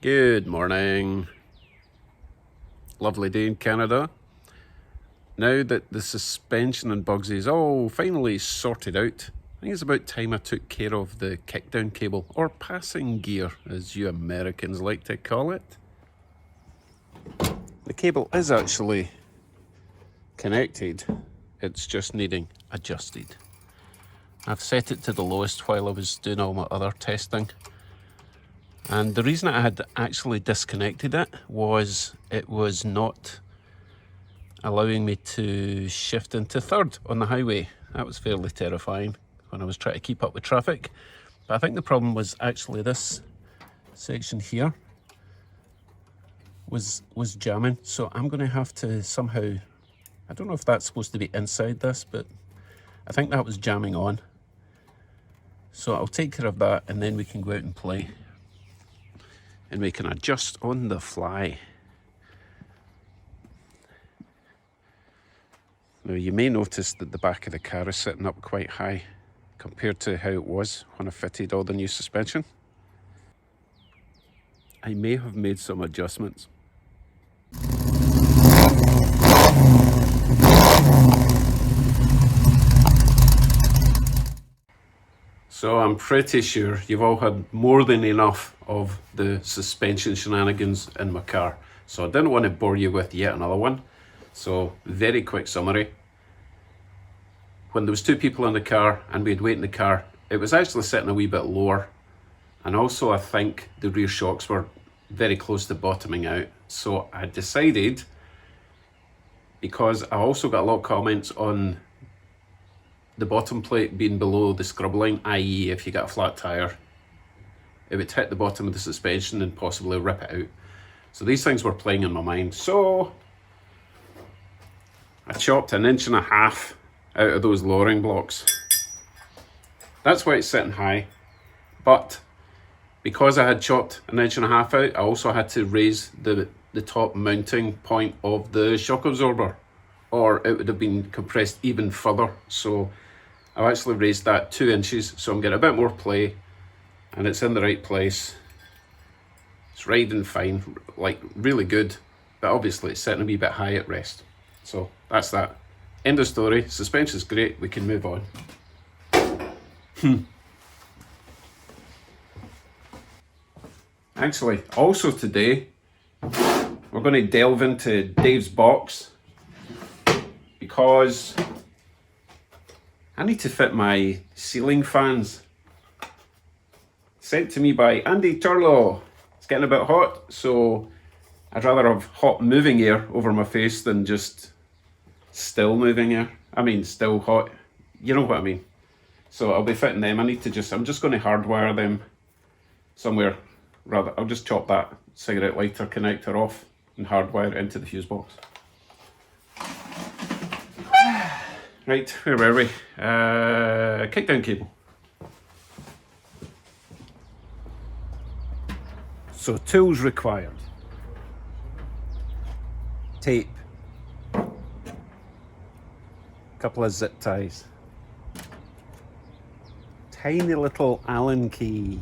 Good morning. Lovely day in Canada. Now that the suspension and Bugsy is all finally sorted out, I think it's about time I took care of the kickdown cable, or passing gear as you Americans like to call it. The cable is actually connected, it's just needing adjusted. I've set it to the lowest while I was doing all my other testing. And the reason I had actually disconnected it was not allowing me to shift into third on the highway. That was fairly terrifying when I was trying to keep up with traffic. But I think the problem was actually this section here was jamming. So I'm going to have to somehow, I don't know if that's supposed to be inside this, but I think that was jamming on. So I'll take care of that and then we can go out and play. And we can adjust on the fly. Now you may notice that the back of the car is sitting up quite high compared to how it was when I fitted all the new suspension. I may have made some adjustments. So I'm pretty sure you've all had more than enough of the suspension shenanigans in my car. So I didn't want to bore you with yet another one. So very quick summary. When there was two people in the car and we'd wait in the car, it was actually sitting a wee bit lower. And also I think the rear shocks were very close to bottoming out. So I decided, because I also got a lot of comments on the bottom plate being below the scrub line, i.e. if you got a flat tire, it would hit the bottom of the suspension and possibly rip it out. So these things were playing in my mind. So I chopped 1.5 inches out of those lowering blocks. That's why it's sitting high. But because I had chopped 1.5 inches out, I also had to raise the top mounting point of the shock absorber, or it would have been compressed even further. So I've actually raised that 2 inches, so I'm getting a bit more play, and it's in the right place. It's riding fine, like really good, but obviously it's sitting a wee bit high at rest. So that's that. End of story. Suspension's great, we can move on. Actually, also today, we're going to delve into Dave's box, because I need to fit my ceiling fans. Sent to me by Andy Turlow. It's getting a bit hot, so I'd rather have hot moving air over my face than just still moving air. I mean, still hot. You know what I mean. So I'll be fitting them. I'm just going to hardwire them somewhere. Rather, I'll just chop that cigarette lighter connector off and hardwire it into the fuse box. Right, where were we? Kickdown cable. So tools required. Tape. Couple of zip ties. Tiny little Allen key.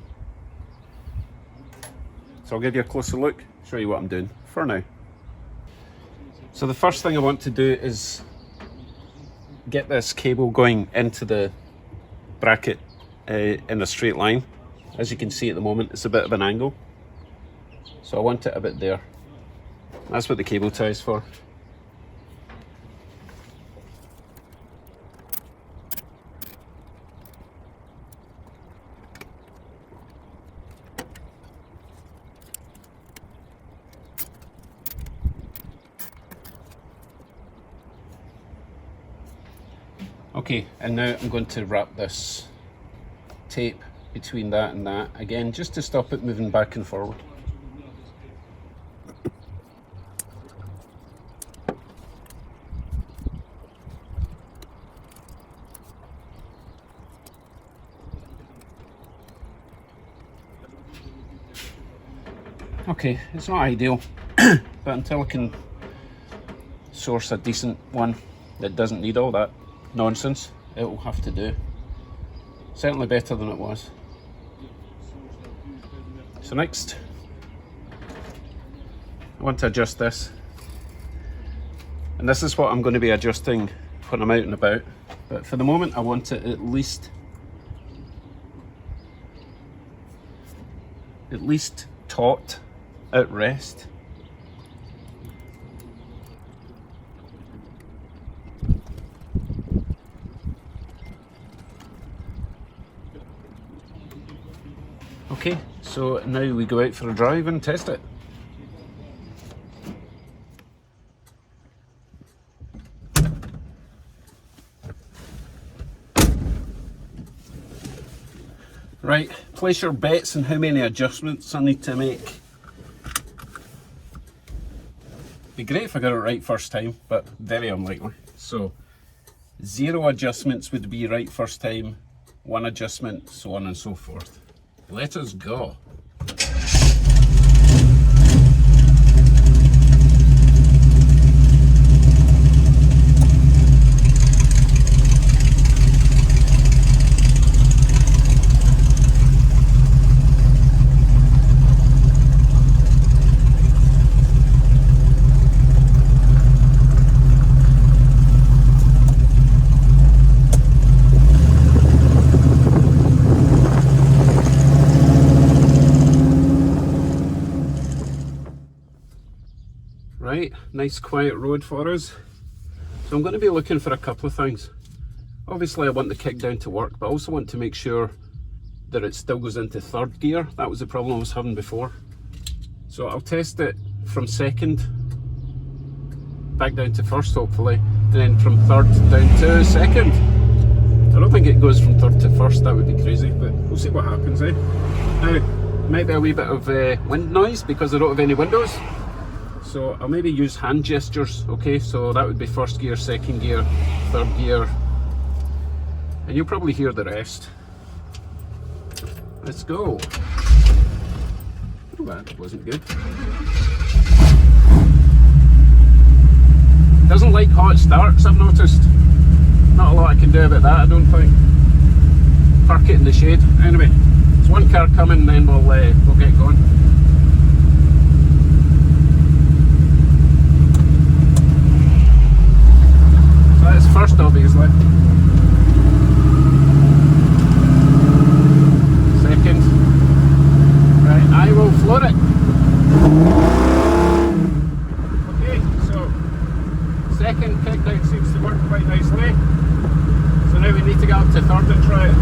So I'll give you a closer look, show you what I'm doing for now. So the first thing I want to do is get this cable going into the bracket in a straight line. As you can see at the moment, it's a bit of an angle. So I want it a bit there. That's what the cable tie is for. Okay, and now I'm going to wrap this tape between that and that, again, just to stop it moving back and forward. Okay, it's not ideal, but until I can source a decent one that doesn't need all that nonsense, it will have to do. Certainly better than it was. So next, I want to adjust this. And this is what I'm going to be adjusting when I'm out and about. But for the moment, I want it at least taut at rest. Okay, so now we go out for a drive and test it. Right, place your bets on how many adjustments I need to make. Be great if I got it right first time, but very unlikely. So 0 adjustments would be right first time, 1 adjustment, so on and so forth. Let us go. Right, nice quiet road for us. So I'm going to be looking for a couple of things. Obviously I want the Kickdown to work, but I also want to make sure that it still goes into 3rd gear. That was the problem I was having before. So I'll test it from 2nd, back down to 1st hopefully, and then from 3rd down to 2nd. I don't think it goes from 3rd to 1st, that would be crazy, but we'll see what happens, eh? Now, might be a wee bit of wind noise because I don't have any windows. So I'll maybe use hand gestures, okay? So that would be 1st gear, 2nd gear, 3rd gear. And you'll probably hear the rest. Let's go. Oh, that wasn't good. Doesn't like hot starts, I've noticed. Not a lot I can do about that, I don't think. Park it in the shade. Anyway, there's one car coming, then we'll get going. That's 1st, obviously. 2nd. Right, I will floor it. Okay, so 2nd Kickdown seems to work quite nicely. So now we need to get up to 3rd and try it.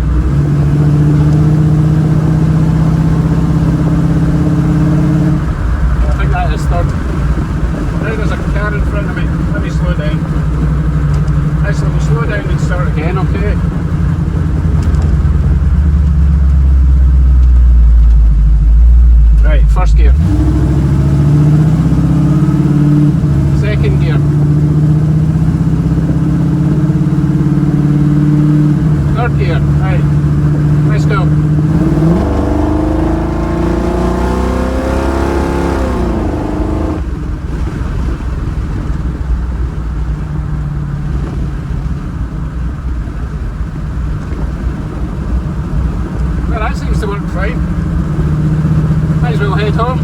I think that is 3rd. Now there's a car in front of me. Let me slow down. Actually, we'll slow down and start again, okay? Right, 1st gear. 2nd gear. 3rd gear. Right, let's go. That seems to work fine. Might as well head home.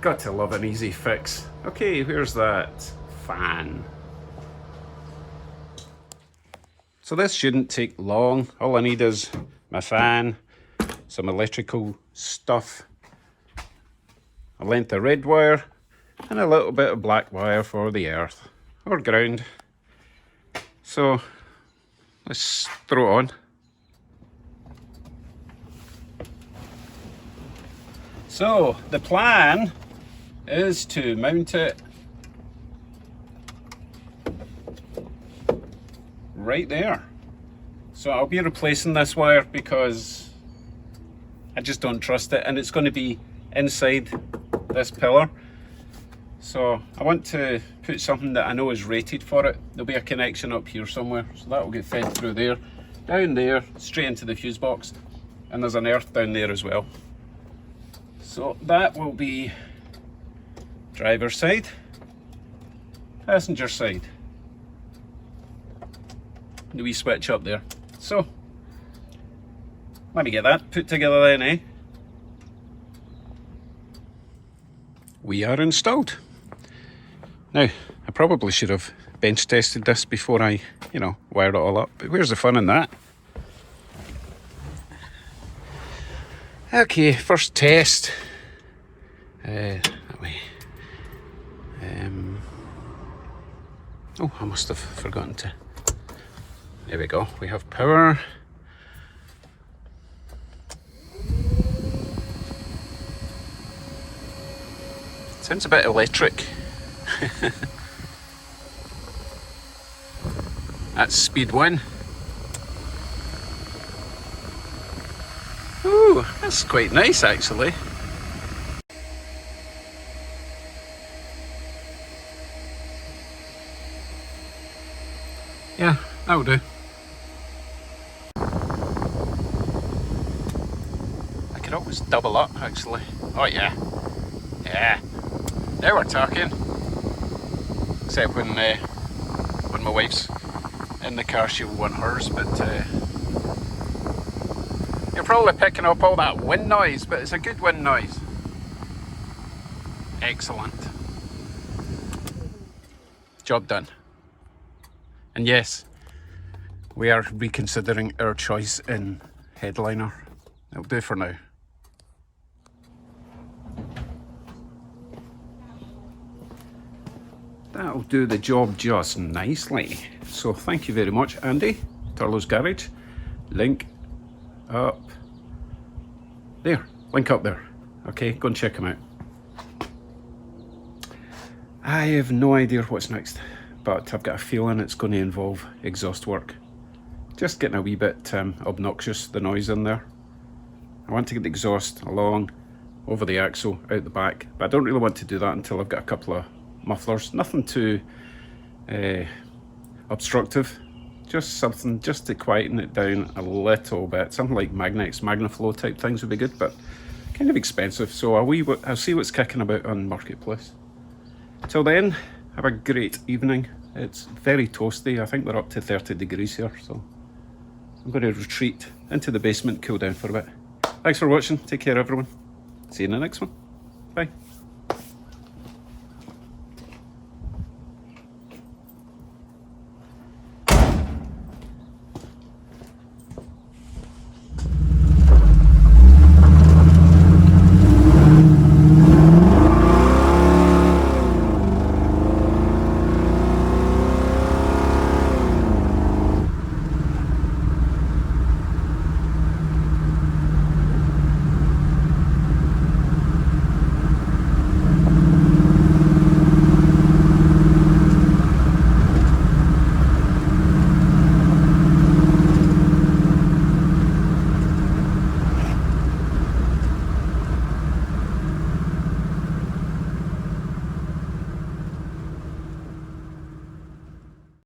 Got to love an easy fix. Okay, where's that fan? So this shouldn't take long. All I need is my fan, some electrical stuff, a length of red wire, and a little bit of black wire for the earth or ground. So let's throw it on. So the plan is to mount it right there. So I'll be replacing this wire because I just don't trust it, and it's going to be inside this pillar. So I want to put something that I know is rated for it. There'll be a connection up here somewhere, so that will get fed through there, down there, straight into the fuse box, and there's an earth down there as well. So that will be driver's side, passenger side, the wee switch up there. So let me get that put together then, eh? We are installed. Now, I probably should have bench tested this before I, wired it all up, but where's the fun in that? Okay, first test. That way. Oh, I must have forgotten to. There we go. We have power. Sounds a bit electric. That's speed 1. Ooh, that's quite nice actually. Yeah, that'll do. I could always double up actually. Oh yeah. Yeah. Now we're talking. Except when my wife's in the car, she'll want hers, but you're probably picking up all that wind noise, but it's a good wind noise. Excellent. Job done. And yes, we are reconsidering our choice in headliner. That'll do for now. That'll do the job just nicely. So thank you very much, Andy, Turlo's Garage. Link up there. Link up there. Okay, go and check him out. I have no idea what's next, but I've got a feeling it's going to involve exhaust work. Just getting a wee bit obnoxious, the noise in there. I want to get the exhaust along, over the axle, out the back, but I don't really want to do that until I've got a couple of mufflers. Nothing too obstructive, just something just to quieten it down a little bit. Something like Magnex, Magnaflow type things would be good, but kind of expensive. So I'll see what's kicking about on Marketplace. Till then, have a great evening. It's very toasty. I think we're up to 30 degrees here, so I'm going to retreat into the basement, cool down for a bit. Thanks for watching. Take care, everyone. See you in the next one. Bye.